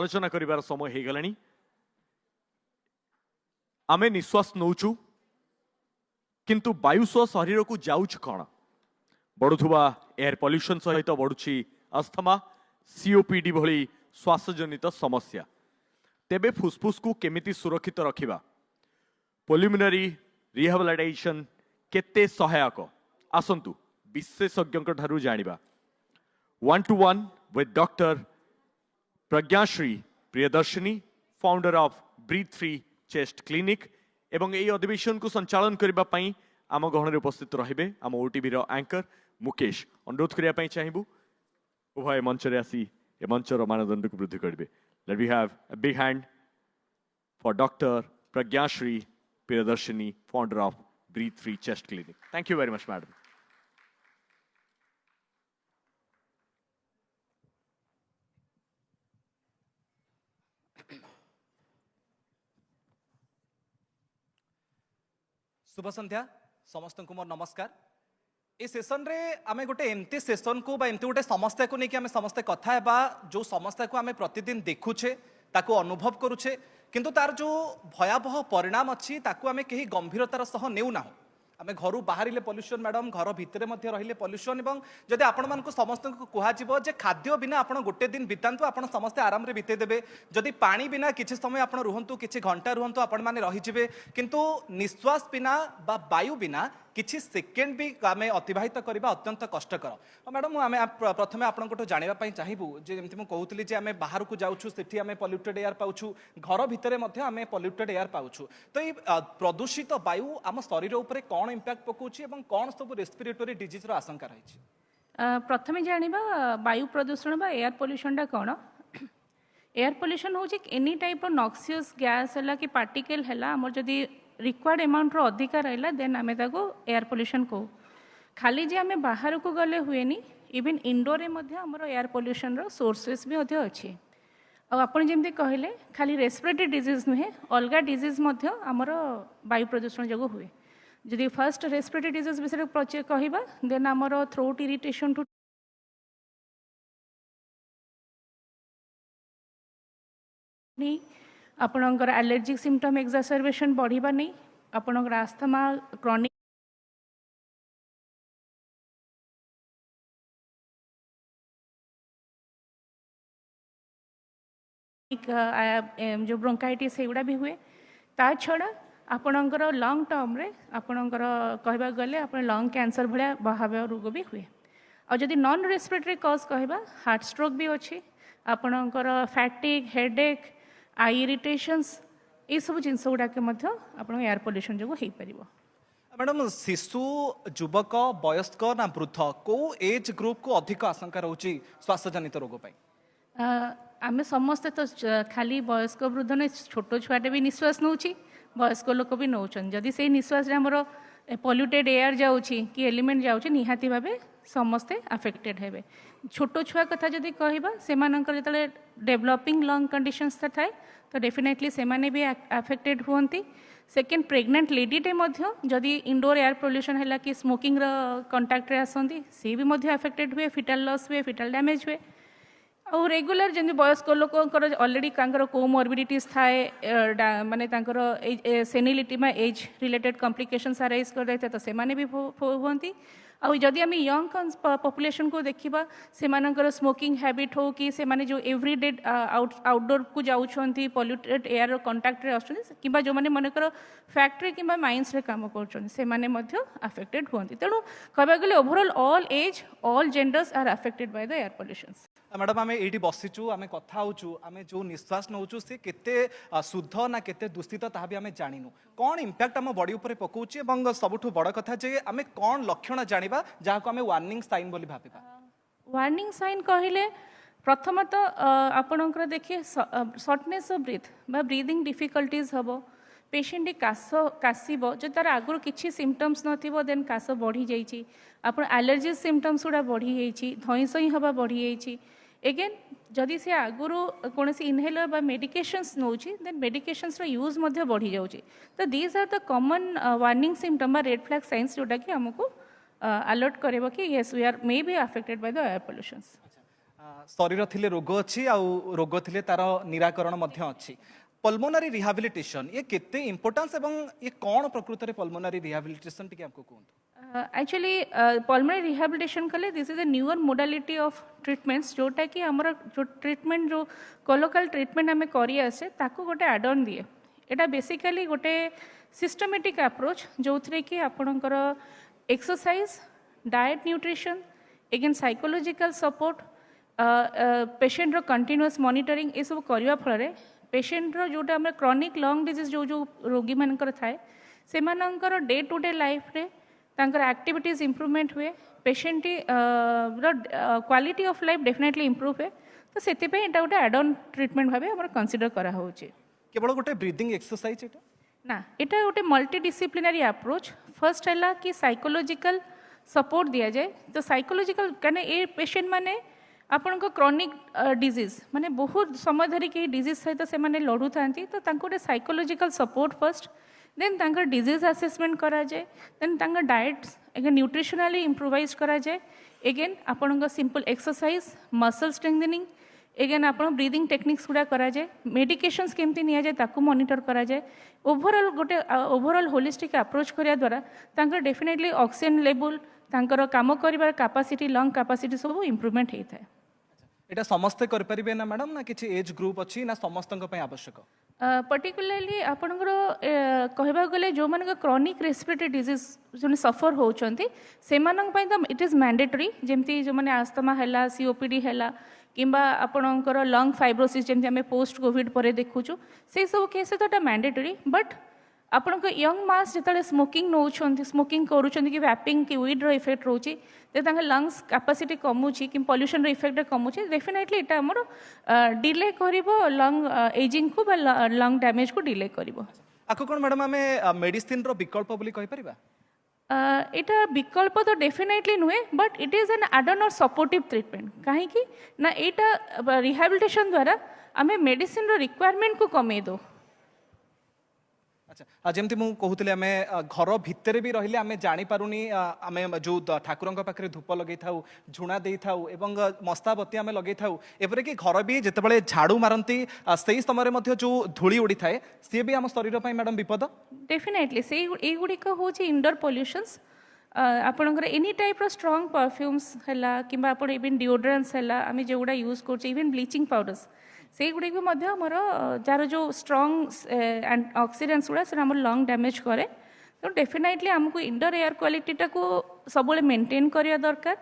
आलोचना करिवार समय हो गलानी। आमे निश्वास नौचु किंतु वायु सह शरीर को जाउछ कौन बढ़ुवा एयर पॉल्यूशन सहित बढ़ुची अस्थमा सीओपीडी भली श्वासजनित समस्या। तेबे फुसफुस को केमिति सुरक्षित रखिबा पुलिमिनरी रिहैबिलिटेशन केते सहायक आसंतु विशेषज्ञ ठारू जानिबा। 1-to-1 with doctor Pragyashree Priyadarshini founder of breathe free chest clinic एवं यही अधिवेशन को संचालन करबा पई आम गहन उपस्थित रहिबे आम ओटीवी रो एंकर मुकेश। अनुरोध करिया पई चाहिबू उभय मंच रे आसी ए मंचर मानदंड को वृद्धि करिबे। Let we have a big hand for doctor Pragyashree Priyadarshini founder of breathe free chest clinic. Thank you very much madam. शुभ संध्या समस्त को मोर नमस्कार। ए सेशन रे आमे गोटे एमती सेशन को एमती गोटे समस्या को लेकिन आमे समस्ते कथा हेबा जो समस्या को आमे प्रतिदिन देखुछे ताको अनुभव करुछे किंतु तार जो भयावह परिणाम अच्छी ताको आमे कहीं गंभीरतार सह नेउ ना। आमे घर बाहर पॉल्यूशन मैडम घर भितर रहिले पॉल्यूशन एवं जदि आपण मानकु समस्त को कुहाजिबो जे खाद्य बिना आपण गोटे दिन बितांतु आपण समस्ते आराम रे बिते देबे। जदि पानी बिना किछि समय आपण रुहंतु किछि घंटा रुहंतु आपण माने रहि जिवे किंतु निश्वास बिना बा वायु बिना किछि सेकेंड भी आमे अतिबाहित करबा अत्यंत कष्टकर। मैडम आमे प्रथमे आपनकोटो जानिबा पई चाहिबु जे जेमति म कहउतली जे आमे बाहर को जाउछु सेठी आमे पॉल्यूटेड एयर पाउछु घर भितरे मध्ये आमे पॉल्यूटेड एयर पाउछु तो ई प्रदूषित वायु आम शरीर उपरे कोन इंपैक्ट पकोछि एवं कोन सब रेस्पिरेटरी डिजीज रो आशंका रहिछि। प्रथमे जानिबा वायु प्रदूषण बा एयर पोल्यूशन डा कोन। एयर पोल्यूशन होछि any type of noxious gas हला कि पार्टिकल हला हमर जदी रिक्वायर्ड अमाउंट रो अधिक रहा देन आम एयर पोल्यूशन को खाली जे आम बाहर को गले हुए इवन इंडोर में एयर पोल्यूशन रो सोर्सेस भी अच्छी। आपन जमी कहले खाली रेस्पिरेटरी डिजीज नुहे अलग डिजीज आमर वायु प्रदूषण जो हुए। जदि फर्स्ट रेस्पिरेटरी डिजीज विषय कहवा देन आमर थ्रोट इरिटेशन टू आपणकर एलर्जिक सिम्पटम एक्जासर्बेशन बढ़िबा नहीं आपणकर आस्थमा क्रॉनिक जो ब्रोंकाइटिस सेगुड़ा भी हुए। ता छड़ा आपणकर लंग टर्म रे आपणकर कहबा गले आपण लंग कैंसर भलिया बहाव रोग भी हुए। और जदि नॉन रेस्पिरेटरी कॉज कहबा हार्ट स्ट्रोक भी अच्छी आपणकर फैटिक हेडेक आई इरिटेशंस ये सब जिनस गुड़ाक एयर पोल्यूशन जो हो पार। मैडम शिशु युवक वयस्क ना वृद्ध को एज ग्रुप को अधिक आशंका रोची श्वास जनित रोग पाई। आम समस्ते तो खाली वयस्क वृद्ध नहीं छोट छुआटे भी निश्वास नौ वयस्क लोक भी नौन जदि से निश्वास आमर पॉल्यूटेड एयर जाऊँगी कि एलिमेंट जाऊँगी निहाती भावे समस्ते अफेक्टेड हेबे। छोट छुआ कथा जदि कहबा सेमानकर जतले डेवलपिंग लंग कंडीशंस थाए तो डेफिनेटली से माने भी अफेक्टेड हुअंती। सेकेंड प्रेग्नेंट लेडीटे मध्य जदि इंडोर एयर पोल्यूशन है कि स्मोकिंग कंटाक्ट रे आसंती सी भी मध्य अफेक्टेड हुए फिटाल लॉस हुए फिटाल डैमेज हुए। और रेगुलर जमी वयस्क लोकर अलरेडी कोमोर्बिडिटीज थाए माने सेनिलिटी में एज रिलेटेड कॉम्प्लिकेशंस अराइज कर देते तो से माने भी हुअंती। और जदि आम यंग पॉपुलेशन को देखा से स्मोकिंग हैबिट हो कि से माने जो एवरीडे आउटडोर को जाऊँच पॉल्यूटेड एयर कंटाक्ट रे कि जो मैंने मनकर फैक्ट्री कि माइंस रे काम कर अफेक्टेड हुअंती। तेणु कहबा गले overall all age all genders are affected by the air pollutions. Madam आम ये बसीचु आम कथा होचु आम जो निश्वास नौचु से केते शुद्ध ना केते दूषित ता भी आम जानिनु कौन इंपैक्ट आम बॉडी ऊपर पकाउछि एवं सबुठु बड़ कथा जे आम कौन लक्षण जानिबा जहाको आम वार्निंग साइन बोली भाबिबा। वार्निंग साइन कहले प्रथमत आपणकर देखिए शॉर्टनेस ऑफ ब्रीथ बा ब्रीदिंग डिफिकल्टीज हम पेशेंट काशब जो तार आगुरी किसी सिम्पटम्स नथिबो देन काश बढ़ी जाइए आप एलर्जी सिम्पटम्स गुड़ा बढ़ी जाइए धई सई हवा बढ़ी जाइए एगेन जदि से आगुरी कौन इनहेलर बा मेडिकेशंस नौची देन मेडिकेशंस यूज मध्य बढ़ी जाउची। तो these are the common warning symptom बा रेड फ्लैग साइंस जोटा कि हमको अलर्ट करेबो कि yes we are maybe affected by the air pollutions. शरीर थिले रोग अच्छी आउ रोग थिले तार निराकरण मध्य अच्छी पल्मोनारी रिहाबिलिटेशन ये केते इंपोर्टेंस एवं ये कौन प्रकृत में पल्मोनारी रिहाबिलिटेशन टिके आपको कहूँ एक्चुअली पल्मोनरी रिहाबिलिटेशन कले this is a newer modality of treatments जोटा कि आमर जो ट्रीटमेंट जो कोलोकाल ट्रीटमेंट आम करी आसे ताको गोटे एड ऑन दिए एटा बेसिकली गोटे सिस्टमेटिक अप्रोच जो थे कि आपणकर exercise diet nutrition again psychological support patient रो कंटिन्यूअस मॉनिटरिंग ये सब करने फल पेशेंट रो जोटा आम क्रॉनिक लंग डिजीज जो जो रोगी मानकर थाए से डे टू डे लाइफ रे तांकर एक्टिविटीज इम्प्रूवमेंट हुए patient quality of life definitely improve हुए तो से गोटे एड ऑन ट्रीटमेंट भाव आम कनसीडर करा केवल गोटे ब्रीदिंग एक्सरसाइज एटा ना एटा गोटे मल्टी डिसिप्लिनरी अप्रोच फर्स्ट है कि साइकोलॉजिकल सपोर्ट दिया जाए तो साइकोलॉजिकल कहने ए पेशेंट माने आपण क्रॉनिक डिजीज माने बहुत समय धरिकी डिजीज सहित से लड़ू था तो गोटे साइकोलॉजिकल सपोर्ट फर्स्ट देन तांकर डिजीज असेसमेंट करा जाए देन तांकर डाइट एगेन न्यूट्रिशनली इम्प्रोवाइज करा जाए एगेन आपण simple exercise muscle strengthening again आप ब्रीदिंग टेक्निक्स गुड़ा करा जाए मेडिकेशंस केमती नि जाए ताकू मॉनिटर करा जाए ओवरऑल गोटे ओवरऑल होलिस्टिक अप्रोच करिया द्वारा तांकर डेफिनेटली ऑक्सीजन लेवल तांकर काम करिवार कैपेसिटी लंग कैपेसिटी सब इम्प्रूवमेंट होता है एटा समस्ते कर परिबे ना मैडम ना किछि एज ग्रुप अछि ना समस्तक पय आवश्यक पर्टिकुलरली आपणकर कहबा गले जो मान क्रॉनिक रेस्पिरेटरी डिजीज जो सफर होचंती सेमानन पय तो इट इज मैंडेटरी जेमती जो माने आस्थमा हैला सीओपीडी हैला किंबा आपणकर लंग फाइब्रोसिस जेमती आमे पोस्ट कोविड परे देखुछु से सब केस तो मैंडेटरी बट आपण यंग मास जिते स्मोकिंग नौ स्मोकिंग करुँच कि वैपिंग कि वीड इफेक्ट रोचे तो लंग्स कैपेसिटी कमुची कि पॉल्यूशन इफेक्ट कमुची डेफिनेटली यहाँ आमर डिले कर लंग एजिंग को लंग डैमेज को डिले कर आको कौन मैडम आम मेडिसिन विकल्प बोली कहि परिबा यहाँ विकल्प तो डेफिनेटली नुहे but it is an add on or supportive treatment कहीं ना यहाँ रिहाबिलिटेशन द्वारा आम मेडिसिन रिक्वायरमेंट को कमे दो अच्छा जमती मु कहूली आम घर भितर भी रहिले आम जानी पारुनी आम जो ठाकुर पाखे धूप लगे था झुणा दे था एवं मस्ताबती आम लगे था एपरे कि घर भी जितेबाला झाड़ू मारती से समय जो धूली उड़ी थाए सी भी आम शरीर मैडम विपद डेफिनेटली से युड़िक हूँ इंडोर पॉल्यूशंस आपणकर एनी टाइप स्ट्रॉन्ग परफ्यूम्स है कि इवन डिओड्रेंट्स है आम जो गुड़ा यूज कर इवन ब्लीचिंग पाउडर्स से गुड़ी आमर जार जो स्ट्रॉन्ग ऑक्सीडेंट्स गुड़ा से आम लंग डैमेज करे तो डेफिनेटली आमको इंडोर एयर क्वालिटी को सब मेंटेन करने दरकार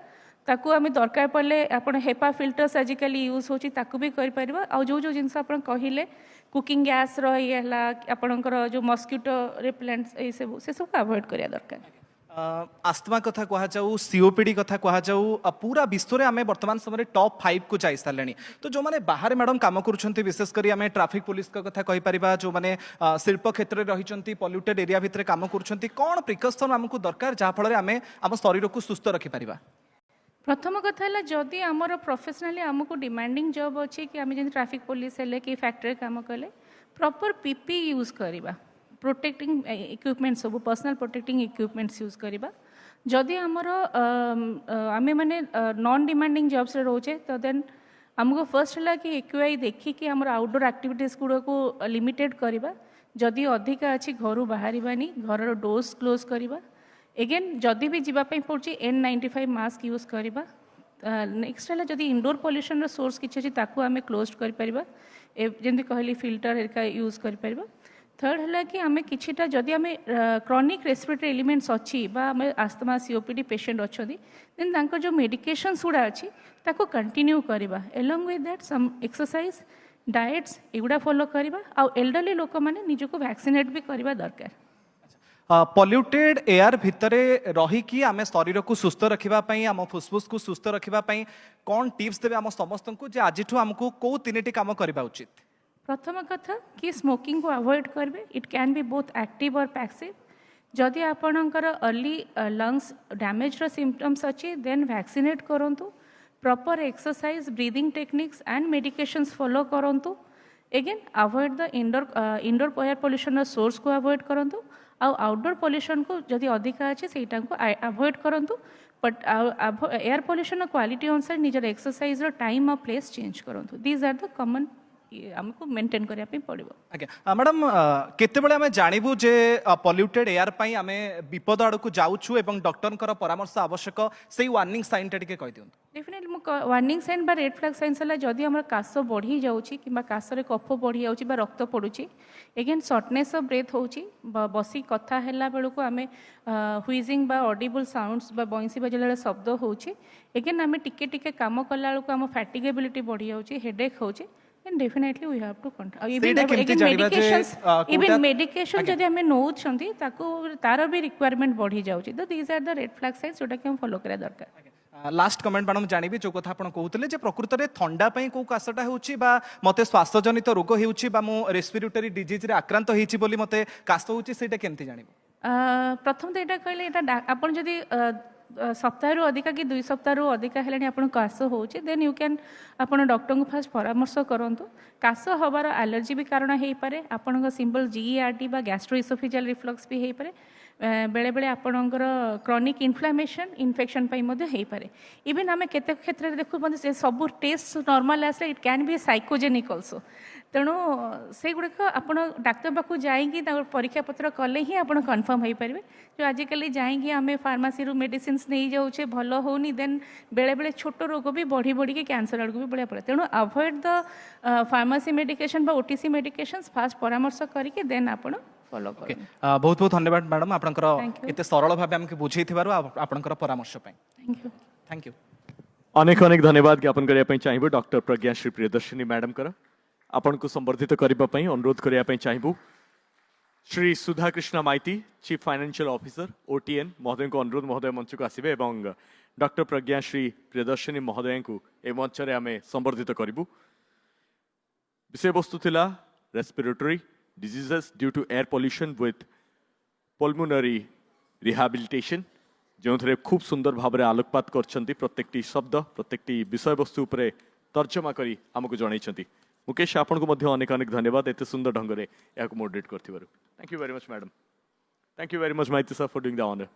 ताकू आम दरकार पड़े आप हेपा फिल्टर्स आजिकल यूज होची ताकू भी कर आ जो जो जिनस आप कहले कुकिंग गैस रहा आपणकर जो मस्किटो रिपेलेंट्स ये सब अवॉइड करने दरकार आस्थमा कथा कह जाऊ सीओपीडी कथा कह जाऊ पूरा विश्व में आम वर्तमान समय टॉप 5 को जाई सारे तो जो मैंने बाहर मैडम काम कर विशेषकर आम ट्रैफिक पुलिस कथा कहीपर जो मैंने शिल्प क्षेत्र में रही पॉल्यूटेड एरिया भितर काम कर कौन प्रिकसन आमको दरकार जहाँफल आम आम शरीर को सुस्थ रखिपर प्रथम कथा है जदि आमर प्रोफेशनली आमको डिमांडिंग जॉब अच्छी कि आम जब ट्रैफिक पुलिस है कि फैक्ट्री काम कले प्रॉपर पीपी यूज करवा प्रोटेक्टिंग इक्विपमेंट सब पर्सनल प्रोटेक्टिंग इक्विपमेंट्स यूज करवा जदि आमर आमे माने नॉन डिमांडिंग जॉब्स रे रोचे तो देन हमको फर्स्ट है कि एक्यूआई देखिकी आमर आउटडोर एक्टिविटीज गुड़ा को लिमिटेड करवा जदि अधिका अच्छी घर बाहर घर डोर्स क्लोज करवा एगेन जदि भी जीवाई पड़ी N95 मास्क यूज करवा नेक्स्ट है जदि इंडोर पॉल्यूशन सोर्स किसी अच्छी ताकू आम क्लोज कर जमी कहली फिल्टर हेरिका यूज कर थर्ड है कि आम किछिटा जदि आम क्रॉनिक रेस्पिरेटरी एलिमेंट्स अच्छी आम आस्थमा सीओपीडी पेशेंट अच्छा देन तांकर जो मेडिकेशंस गुड़ा अच्छी ताको कंटिन्यू करवा along with that some exercise diets एगुड़ा फॉलो करवा आउ एल्डरली लोक मैंने निजको वैक्सीनेट भी करवा दरकार पॉल्यूटेड एयर भितर रहीकि आम शरीर को सुस्थ रखापी आम फुसफुस को सुस्थ रखापी कौन टिप्स देवे आम समस्त को आज आमको कौ 3टी काम करवा उचित प्रथम कथा कि स्मोकिंग को अवॉइड करबे it can be both active और पैसिव जदि आपणकर अर्ली लंग्स डैमेज रो सिम्पटम्स अच्छी देन वैक्सीनेट करंतु proper exercise breathing techniques and medications follow करंतु again avoid the indoor air pollution source को अवॉइड करंतु आउटडोर पॉल्यूशन को जदि अधिका अच्छे से अवॉइड करंतु बट एयर पॉल्यूशन क्वालिटी अनुसार निजर एक्सरसाइज टाइम और प्लेस चेंज करूँ दीज आर द कमन आमको मेंटेन करने पड़ो। आज्ञा मैडम केतेबेले आमे जानिबु जे पॉल्यूटेड एयर पई आमे विपद आड़ को जाउछु एवं डॉक्टर परामर्श आवश्यक सेही वार्निंग साइन टा टिके कहि दियंतु। डेफिनेटली मु वार्निंग साइन बा रेड फ्लैग साइंस है जदि हमर काश बढ़ी जाउची किबा काशरे कफ बढ़ी जाउची बा रक्त पड़ुची एगेन शॉर्टनेस ऑफ ब्रेथ होउची बसी कथा हैला बेलु को आमे हुइजिंग बा ऑडिबल साउंड्स बा बंसी बजला शब्द होउची एगेन आमे टिके टिके काम कला बेलु को हम फैटिगेबिलिटी बढ़ी जाउची हेडेक होउची and definitely we have to control even medication जदि हमें नौछंती ताको तार भी रिक्वायरमेंट बढ़ी जाउची तो these are the red flag signs जोटा कि हम फॉलो करा दरकार। लास्ट कमेंट मैडम जानिबी जो कथा आपण कहउतले जे प्रकृत रे ठंडा पई को कासटा होउची बा मते श्वास जनित रोग हेउची बा मो रेस्पिरेटरी डिजीज रे आक्रांत हेची बोली मते कास होउची सेटा केमति जानिबो। प्रथम तो एटा कहले एटा आपण जदि सप्ताह अधिका कि 2 सप्ताह अधिका हेलानी आपन काश होउची देन यू कैन आपन डॉक्टर को फास्ट परामर्श करंतु। काश हबार एलर्जी भी कारण हेई पारे आपन सिंपल जीईआरटी बा गैस्ट्रोइसोफेजियल रिफ्लक्स भी हेई पारे बेले बेले आपणकर क्रॉनिक इन्फ्लामेशन इन्फेक्शन पाई मध्ये हेई पारे इवन आमे केते क्षेत्र रे देखु मध्ये से सब टेस्ट नॉर्मल आसे it can B psychogenic also तेणु से गुड़िक आप डाक्तर पाक जाइए परीक्षा पत्र कले ही आप कन्फर्म हो पारे जो आजिकल जाइए आम फार्मासी मेडिसिन नहीं जाऊे भल होनी देन बेले बेले छोट रोग भी बढ़ी बढ़ी के कैंसर आड़ को भी बढ़िया पड़े तेणु अवॉइड द फार्मासी मेडिकेशन बा ओटीसी मेडिकेशन फास्ट परामर्श करके देन आप फॉलो कर। बहुत बहुत धन्यवाद मैडम आपनकर एते सरल भाबे हमके बुझेई थिबारु आपनकर परामर्श पई थैंक यू अनेक अनेक धन्यवाद ज्ञापन करिया पई चाहिबो डॉक्टर प्रज्ञा श्री प्रियदर्शिनी मैडम कर आपण को संबर्धित करबा पई अनुरोध करिया पई चाहिबो श्री सुधा कृष्णा माइती चीफ फाइनेंशियल ऑफिसर ओटीएन महोदय को अनुरोध महोदय मंच को आसीबे एवं डॉक्टर प्रज्ञा श्री प्रियदर्शिनी महोदय को ए मंच रे आमे संबर्धित करिबु। विषय वस्तु थिला respiratory diseases due to air pollution with pulmonary rehabilitation जो थे खूब सुंदर भाव में आलोकपात करछंती प्रत्येकटी शब्द प्रत्येकटी विषय वस्तु उपरे तर्जमा करी हमको जनइछंती। मुकेश आपन को मध्य अनेक अनेक धन्यवाद एते सुंदर ढंग रे या को मोडरेट करथिबारु। Thank you very much madam. Thank you very much Maity sir for doing the honour.